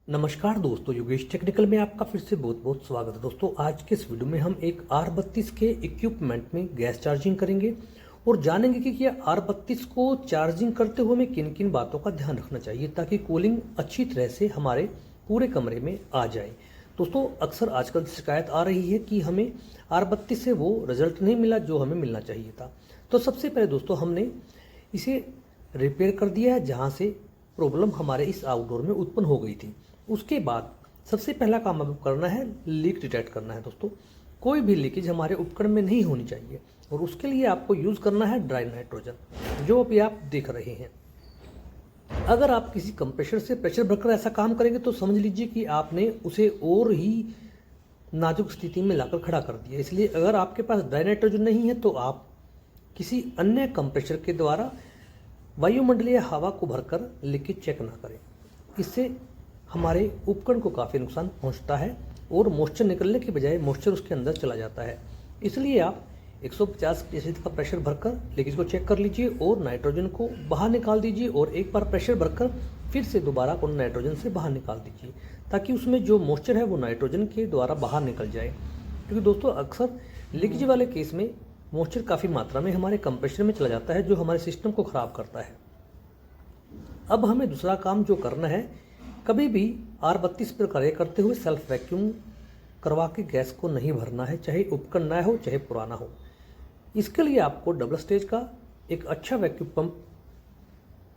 नमस्कार दोस्तों, योगेश टेक्निकल में आपका फिर से बहुत बहुत स्वागत है। दोस्तों आज के इस वीडियो में हम एक R32 के इक्विपमेंट में गैस चार्जिंग करेंगे और जानेंगे कि यह R32 को चार्जिंग करते हुए हमें किन किन बातों का ध्यान रखना चाहिए ताकि कूलिंग अच्छी तरह से हमारे पूरे कमरे में आ जाए। दोस्तों अक्सर आजकल शिकायत आ रही है कि हमें R32 से वो रिजल्ट नहीं मिला जो हमें मिलना चाहिए था। तो सबसे पहले दोस्तों हमने इसे रिपेयर कर दिया है जहाँ से प्रॉब्लम हमारे इस आउटडोर में उत्पन्न हो गई थी। उसके बाद सबसे पहला काम अब करना है लीक डिटेक्ट करना है। दोस्तों कोई भी लीकेज हमारे उपकरण में नहीं होनी चाहिए और उसके लिए आपको यूज़ करना है ड्राई नाइट्रोजन, जो अभी आप देख रहे हैं। अगर आप किसी कंप्रेसर से प्रेशर भरकर ऐसा काम करेंगे तो समझ लीजिए कि आपने उसे और ही नाजुक स्थिति में लाकर खड़ा कर दिया। इसलिए अगर आपके पास ड्राई नाइट्रोजन नहीं है तो आप किसी अन्य कंप्रेसर के द्वारा वायुमंडलीय हवा को भरकर लीकेज चेक ना करें। इससे हमारे उपकरण को काफ़ी नुकसान पहुंचता है और मॉइस्चर निकलने के बजाय मॉइस्चर उसके अंदर चला जाता है। इसलिए आप 150% का प्रेशर भरकर लीकेज को चेक कर लीजिए और नाइट्रोजन को बाहर निकाल दीजिए और एक बार प्रेशर भरकर फिर से दोबारा उन नाइट्रोजन से बाहर निकाल दीजिए ताकि उसमें जो मॉइस्चर है वो नाइट्रोजन के द्वारा बाहर निकल जाए। क्योंकि दोस्तों अक्सर लीकेज वाले केस में मॉइस्चर काफ़ी मात्रा में हमारे कंप्रेसर में चला जाता है जो हमारे सिस्टम को ख़राब करता है। अब हमें दूसरा काम जो करना है, कभी भी R32 पर कार्य करते हुए सेल्फ वैक्यूम करवा के गैस को नहीं भरना है, चाहे उपकरण नया हो चाहे पुराना हो। इसके लिए आपको डबल स्टेज का एक अच्छा वैक्यूम पंप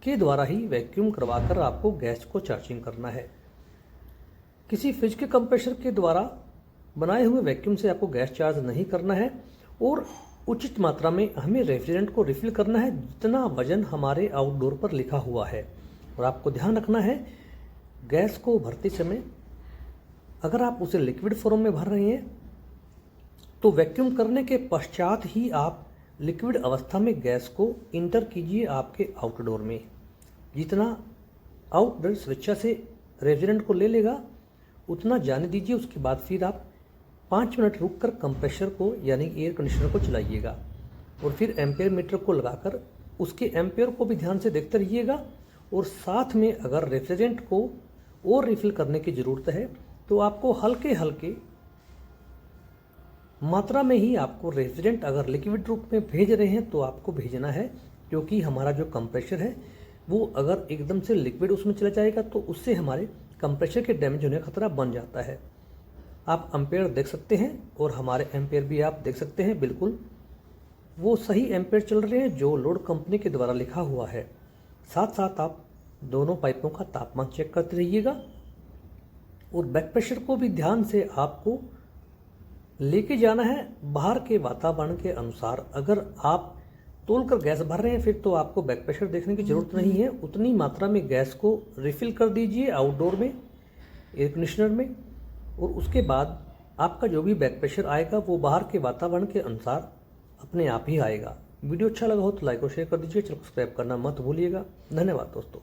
के द्वारा ही वैक्यूम करवाकर आपको गैस को चार्जिंग करना है। किसी फ्रिज के कंप्रेसर के द्वारा बनाए हुए वैक्यूम से आपको गैस चार्ज नहीं करना है और उचित मात्रा में हमें रेफ्रिजरेंट को रिफिल करना है जितना वजन हमारे आउटडोर पर लिखा हुआ है। और आपको ध्यान रखना है गैस को भरते समय अगर आप उसे लिक्विड फॉर्म में भर रहे हैं तो वैक्यूम करने के पश्चात ही आप लिक्विड अवस्था में गैस को इंटर कीजिए आपके आउटडोर में। जितना आउटडोर स्वेच्छा से रेफ्रिजरेंट को ले लेगा उतना जाने दीजिए। उसके बाद फिर आप 5 मिनट रुक कर कंप्रेसर को यानी एयर कंडीशनर को चलाइएगा और फिर एम्पेयर मीटर को लगाकर उसके एम्पेयर को भी ध्यान से देखते रहिएगा। और साथ में अगर रेफ्रिजरेंट को और रिफिल करने की ज़रूरत है तो आपको हल्के हल्के मात्रा में ही आपको रेफ्रिजरेंट अगर लिक्विड रूप में भेज रहे हैं तो आपको भेजना है, क्योंकि हमारा जो कंप्रेसर है वो अगर एकदम से लिक्विड उसमें चला जाएगा तो उससे हमारे कंप्रेसर के डैमेज होने का खतरा बन जाता है। आप एम्पेयर देख सकते हैं और हमारे एम्पेयर भी आप देख सकते हैं, बिल्कुल वो सही एम्पेयर चल रहे हैं जो लोड कंपनी के द्वारा लिखा हुआ है। साथ साथ आप दोनों पाइपों का तापमान चेक करते रहिएगा और बैक प्रेशर को भी ध्यान से आपको लेके जाना है बाहर के वातावरण के अनुसार। अगर आप तोलकर गैस भर रहे हैं फिर तो आपको बैक प्रेशर देखने की ज़रूरत नहीं है। उतनी मात्रा में गैस को रिफिल कर दीजिए आउटडोर में एयर कंडीशनर में और उसके बाद आपका जो भी बैक प्रेशर आएगा वो बाहर के वातावरण के अनुसार अपने आप ही आएगा। वीडियो अच्छा लगा हो तो लाइक और शेयर कर दीजिए। चैनल को सब्सक्राइब करना मत भूलिएगा। धन्यवाद दोस्तों।